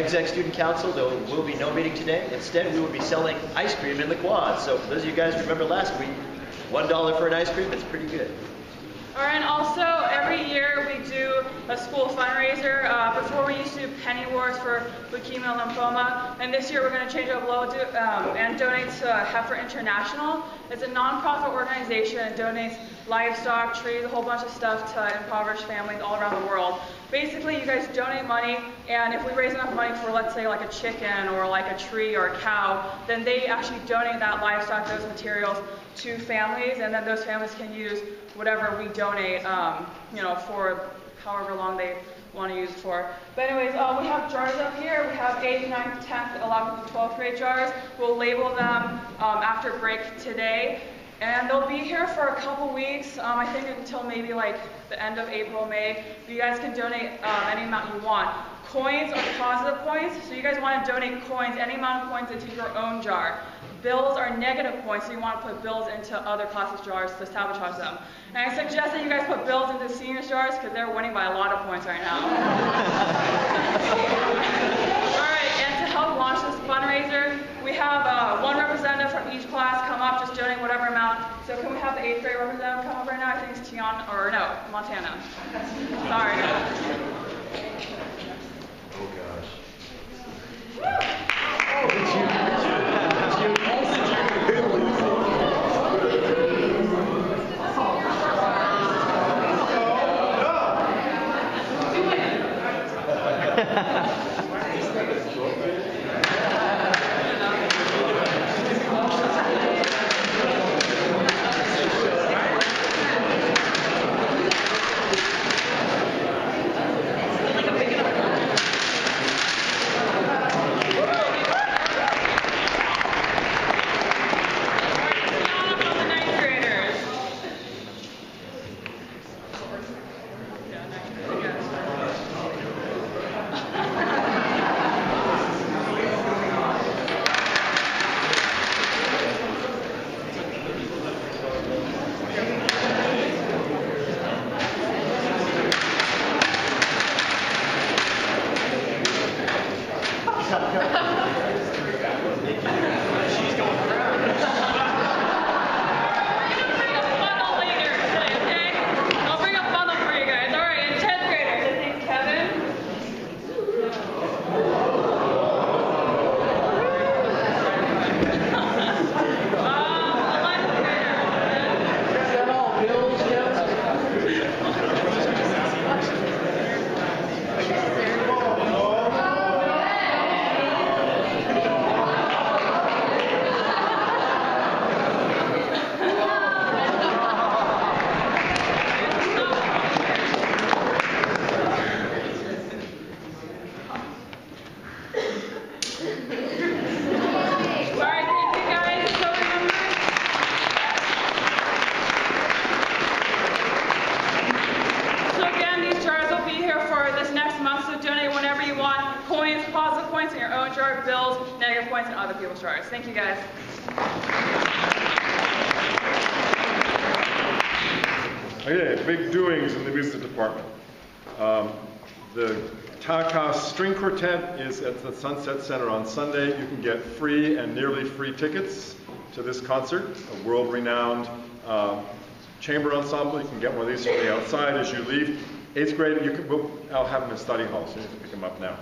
Exec Student Council, there will be no meeting today. Instead, we will be selling ice cream in the quad. So for those of you guys who remember last week, $1 for an ice cream, it's pretty good. All right, and also every year we do a school fundraiser. Before we used to do penny wars for leukemia and lymphoma, and this year we're going to change up a little and donate to Heifer International. It's a nonprofit organization and donates livestock, trees, a whole bunch of stuff to impoverished families all around the world. Basically, you guys donate money, and if we raise enough money for, let's say, like a chicken or like a tree or a cow, then they actually donate that livestock, those materials, to families, and then those families can use whatever we donate, for however long they want to use it for. But anyways, we have jars up here. We have 8th, 9th, 10th, 11th, and 12th grade jars. We'll label them after break today. And they'll be here for a couple weeks, I think until maybe like the end of April, May. You guys can donate any amount you want. Coins are positive points, so you guys want to donate coins, any amount of coins into your own jar. Bills are negative points, so you want to put bills into other classes' jars to sabotage them. And I suggest that you guys put bills into seniors' jars because they're winning by a lot of points right now. All right, and to help launch this fundraiser, we have one representative from each class come up, just donate whatever amount. So can we have the 8th grade representative come up right now? I think it's Montana. Sorry. Oh gosh. Thank you, guys. Okay, big doings in the music department. The Taka String Quartet is at the Sunset Center on Sunday. You can get free and nearly free tickets to this concert, a world-renowned chamber ensemble. You can get one of these from the outside as you leave. 8th grade, I'll have them in study hall, so you can pick them up now.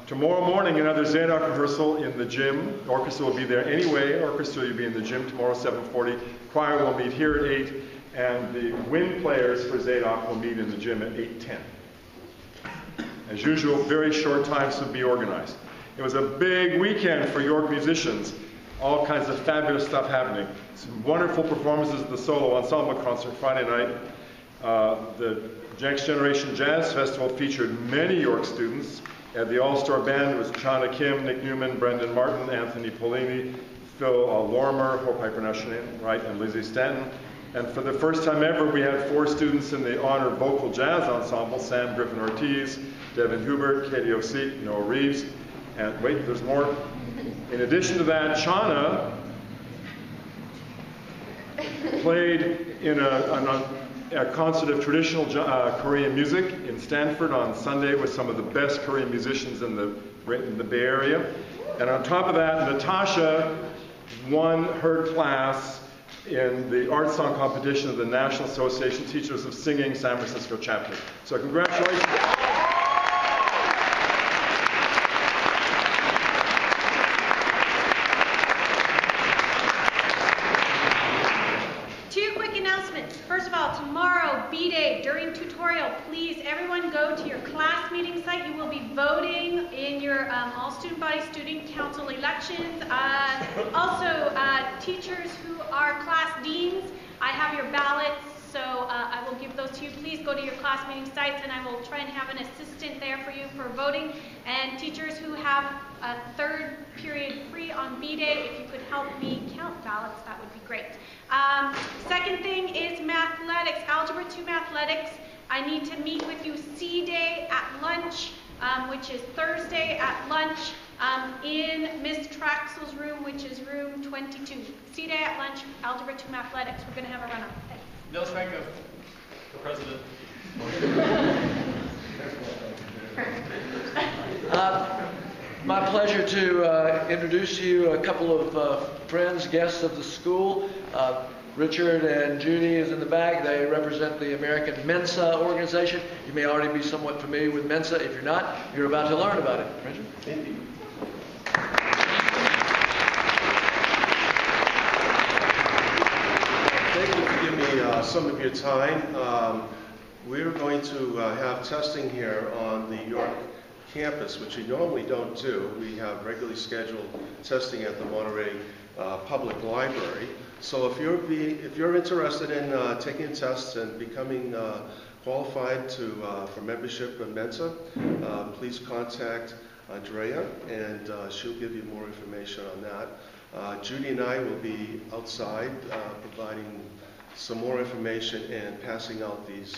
Tomorrow morning, another Zadok rehearsal in the gym. The orchestra will be there anyway. Orchestra will be in the gym tomorrow, 7:40. Choir will meet here at 8, and the wind players for Zadok will meet in the gym at 8:10. As usual, very short times to be organized. It was a big weekend for York musicians. All kinds of fabulous stuff happening. Some wonderful performances at the solo ensemble concert Friday night. The Next Generation Jazz Festival featured many York students. At the All-Star Band, it was Chana Kim, Nick Newman, Brendan Martin, Anthony Polini, Phil Lorimer, hope I pronounced your name right, and Lizzie Stanton. And for the first time ever, we had 4 students in the Honor Vocal Jazz Ensemble: Sam Griffin Ortiz, Devin Hubert, Katie Oseek, Noah Reeves, and wait, there's more. In addition to that, Chana played in a concert of traditional Korean music in Stanford on Sunday with some of the best Korean musicians in the Bay Area. And on top of that, Natasha won her class in the art song competition of the National Association of Teachers of Singing San Francisco chapter. So congratulations. First of all, tomorrow, B-Day, during tutorial, please, everyone go to your class meeting site. You will be voting in your all student body student council elections. Also, teachers who are class deans, I have your ballots, so I will give those to you. Please go to your class meeting sites, and I will try and have an assistant there for you for voting. And teachers who have a third period free on B-Day, if you could help me count ballots, that would be great. Second thing is mathletics, Algebra 2 mathletics. I need to meet with you C-Day at lunch, which is Thursday at lunch, in Miss Traxel's room, which is room 22. C-Day at lunch, Algebra 2 mathletics. We're going to have a run-up. Thanks. Nils Franco, for president. My pleasure to introduce to you a couple of friends, guests of the school. Richard and Judy is in the back. They represent the American Mensa organization. You may already be somewhat familiar with Mensa. If you're not, you're about to learn about it. Richard? Thank you. Thank you for giving me some of your time. We're going to have testing here on the York campus, which we normally don't do. We have regularly scheduled testing at the Monterey Public Library. So if you're interested in taking tests and becoming qualified for membership in Mensa, please contact Andrea, and she'll give you more information on that. Judy and I will be outside providing some more information and passing out these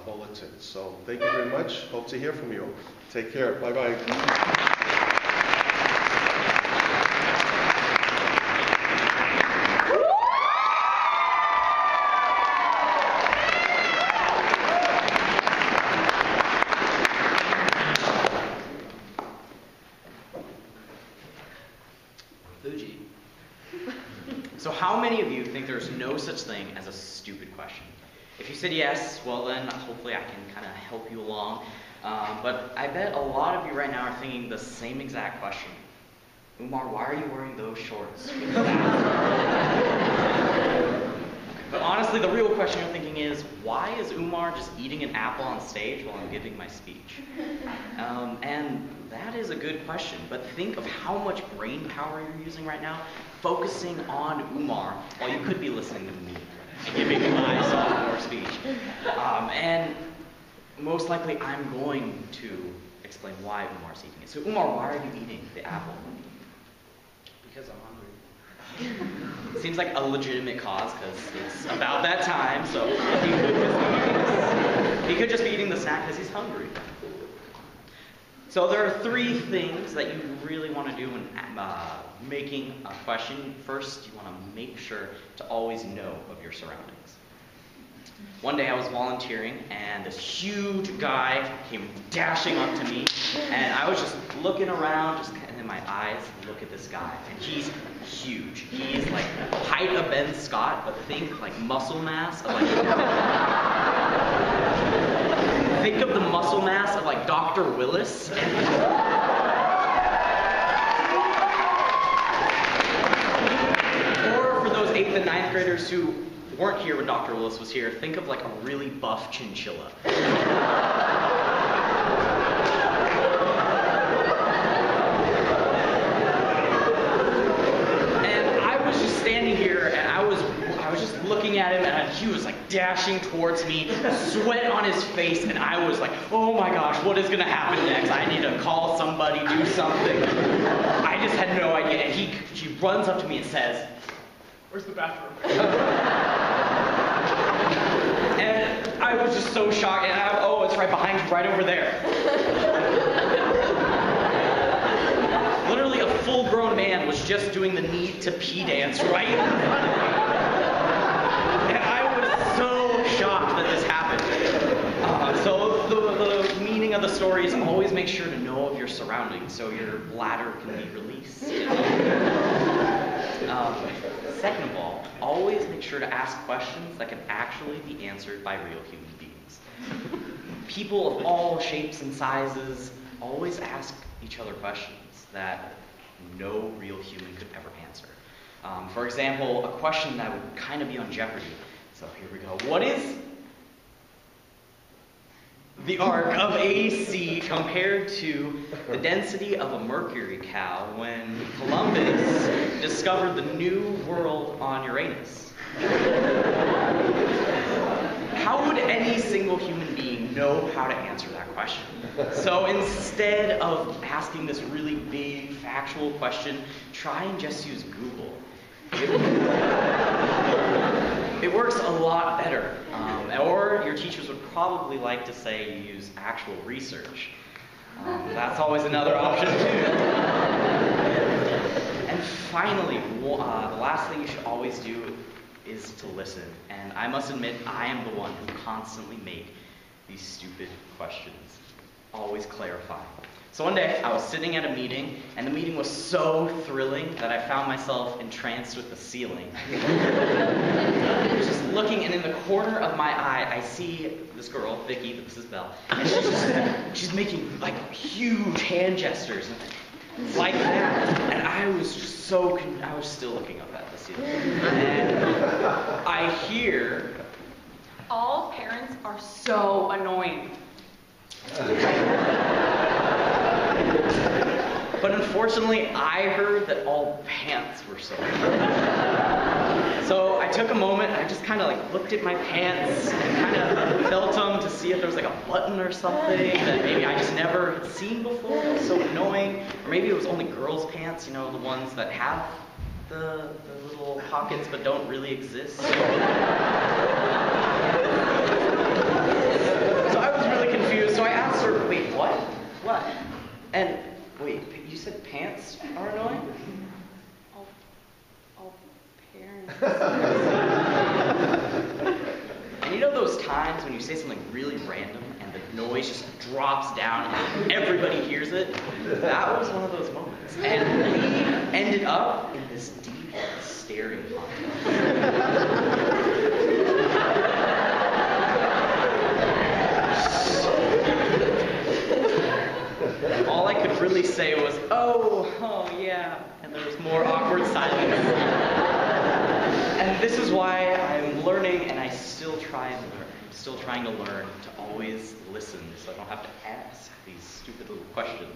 bulletins. So thank you very much. Hope to hear from you. Take care. Bye-bye. Fuji. So how many of you think there's no such thing as a stupid question? If you said yes, well then hopefully I can kind of help you along. But I bet a lot of you right now are thinking the same exact question. Umar, why are you wearing those shorts? But honestly, the real question you're thinking is, why is Umar just eating an apple on stage while I'm giving my speech? And that is a good question, but think of how much brain power you're using right now, focusing on Umar while you could be listening to me and giving my sophomore speech. And most likely I'm going to explain why Umar's eating it. So Umar, why are you eating the apple? Because I'm hungry. Seems like a legitimate cause because it's about that time, so he could just be eating the snack because he's hungry. So there are three things that you really want to do when making a question. First, you want to make sure to always know of your surroundings. One day I was volunteering and this huge guy came dashing up to me and I was just looking around, just in my eyes, look at this guy. And he's huge. He's like height of Ben Scott, but think like muscle mass of like think of the muscle mass of like Dr. Willis. Or for those 8th and 9th graders who weren't here when Dr. Willis was here, think of like a really buff chinchilla. And I was just standing here and I was just looking at him and he was like dashing towards me, sweat on his face, and I was like, oh my gosh, what is gonna happen next? I need to call somebody, do something. I just had no idea. And he runs up to me and says, Where's the bathroom? And I was just so shocked, and oh, it's right behind you, right over there. Literally a full-grown man was just doing the need to pee dance right in front of me. And I was so shocked. story is always make sure to know of your surroundings so your bladder can be released. Second of all, always make sure to ask questions that can actually be answered by real human beings. People of all shapes and sizes always ask each other questions that no real human could ever answer. For example, a question that would kind of be on Jeopardy. So here we go. What is the arc of AC compared to the density of a mercury cow when Columbus discovered the new world on Uranus? How would any single human being know how to answer that question? So instead of asking this really big factual question, try and just use Google. It works a lot better. Or your teachers would probably like to say you use actual research. That's always another option too. And finally, the last thing you should always do is to listen. And I must admit, I am the one who constantly make these stupid questions. Always clarify. So one day, I was sitting at a meeting, and the meeting was so thrilling that I found myself entranced with the ceiling. I was just looking, and in the corner of my eye, I see this girl, Vicky, this is Belle, and she's making like huge hand gestures, like that. And I was just I was still looking up at the ceiling. And I hear, All parents are so annoying. But unfortunately, I heard that all pants were so annoying. So I took a moment, and I just kind of like looked at my pants and kind of felt them to see if there was like a button or something that maybe I just never had seen before. It was so annoying. Or maybe it was only girls' pants, you know, the ones that have the little pockets but don't really exist. So I was really confused. So I asked her, wait, what? What? And wait, you said pants are annoying? All parents. And you know those times when you say something really random and the noise just drops down and everybody hears it? That was one of those moments. And we ended up in this deep staring contest. All I could really say was, oh, yeah, and there was more awkward silence. And this is why I'm learning, and I still try and learn. I'm still trying to learn to always listen, so I don't have to ask these stupid little questions.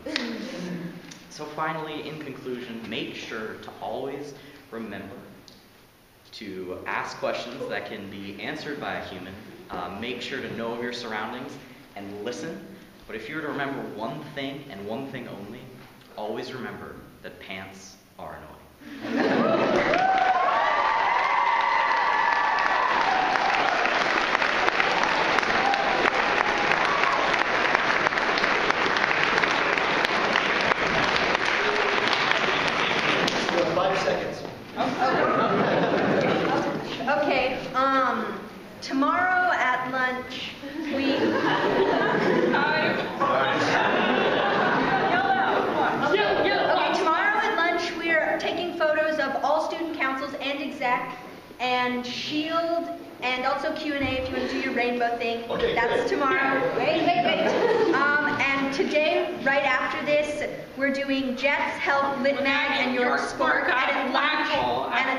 So finally, in conclusion, make sure to always remember to ask questions that can be answered by a human. Make sure to know your surroundings and listen. But if you were to remember one thing and one thing only, always remember that pants are annoying. You have 5 seconds. Okay, tomorrow at lunch, we... Okay, tomorrow at lunch, we're taking photos of all student councils and exec, and Shield, and also Q&A if you want to do your rainbow thing. Okay, that's good. tomorrow. Wait. And today, right after this, we're doing Jets, Health, Lit Mag, and York Sport. And at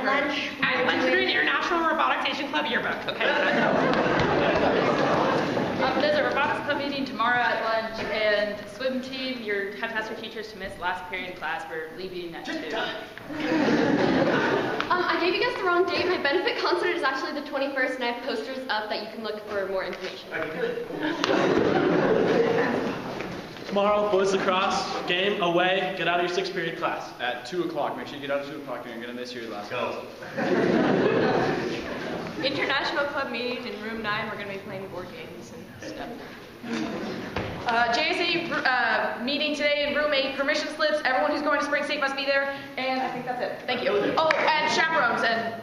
lunch, we're doing International Robotics Asian Club yearbook, okay? There's a robotics club meeting tomorrow at lunch, and swim team, you have to ask your teachers to miss last period in class. We're leaving at 2. I gave you guys the wrong date. My benefit concert is actually the 21st, and I have posters up that you can look for more information. Tomorrow, boys lacrosse game away. Get out of your 6th period class. At 2 o'clock. Make sure you get out at 2 o'clock. You're going to miss your last class. International club meeting in room 9. We're going to be playing board games and stuff. JSA meeting today in room 8. Permission slips. Everyone who's going to Spring State must be there. And I think that's it. Thank you. Oh, and chaperones. And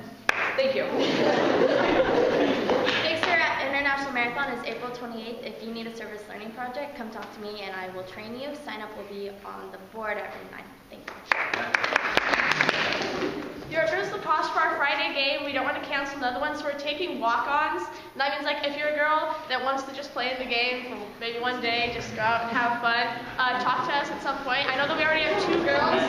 thank you. Next year at International Marathon is April April 28th. If you need a service learning project, come talk to me and I will train you. Sign up will be on the board every night. Thank you. Your first lacrosse for our Friday game. We don't want to cancel another one, so we're taking walk-ons. And that means, like, if you're a girl that wants to just play in the game for maybe one day, just go out and have fun, talk to us at some point. I know that we already have 2 girls